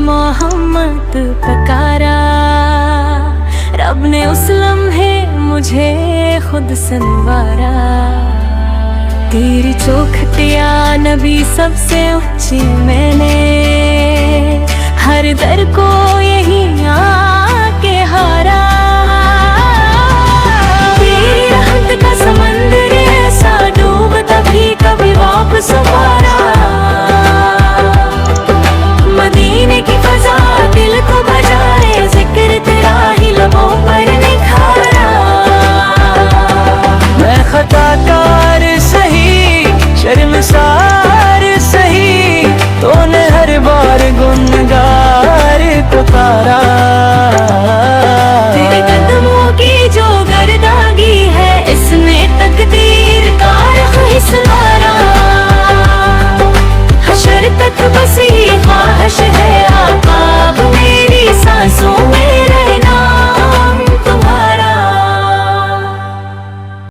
मोहम्मद पुकारा, रब ने उस लम्हे मुझे खुद संवारा। तेरी चौखटिया नबी सबसे ऊंची, मैंने हर दर को यही